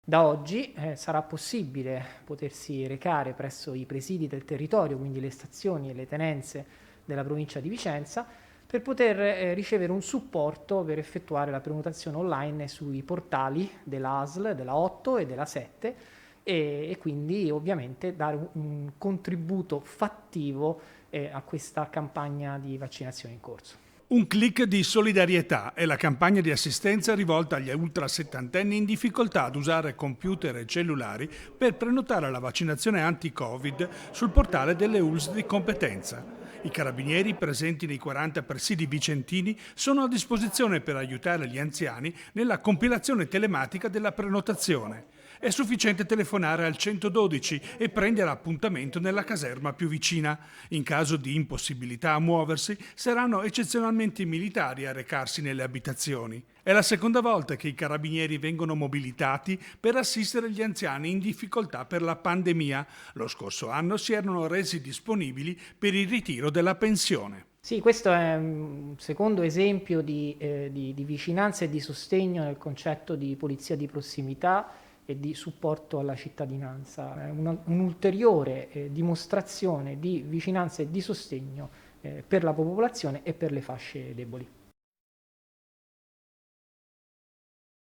Da oggi sarà possibile potersi recare presso i presidi del territorio, quindi le stazioni e le tenenze della provincia di Vicenza, per poter ricevere un supporto per effettuare la prenotazione online sui portali della ASL, della 8 e della 7 e quindi ovviamente dare un contributo fattivo a questa campagna di vaccinazione in corso. Un click di solidarietà è la campagna di assistenza rivolta agli ultra settantenni in difficoltà ad usare computer e cellulari per prenotare la vaccinazione anti-Covid sul portale delle ULSS di competenza. I carabinieri presenti nei 40 presidi vicentini sono a disposizione per aiutare gli anziani nella compilazione telematica della prenotazione. È sufficiente telefonare al 112 e prendere appuntamento nella caserma più vicina. In caso di impossibilità a muoversi, saranno eccezionalmente i militari a recarsi nelle abitazioni. È la seconda volta che i carabinieri vengono mobilitati per assistere gli anziani in difficoltà per la pandemia. Lo scorso anno si erano resi disponibili per il ritiro della pensione. Sì, questo è un secondo esempio di vicinanza e di sostegno nel concetto di polizia di prossimità e di supporto alla cittadinanza. È un'ulteriore dimostrazione di vicinanza e di sostegno per la popolazione e per le fasce deboli.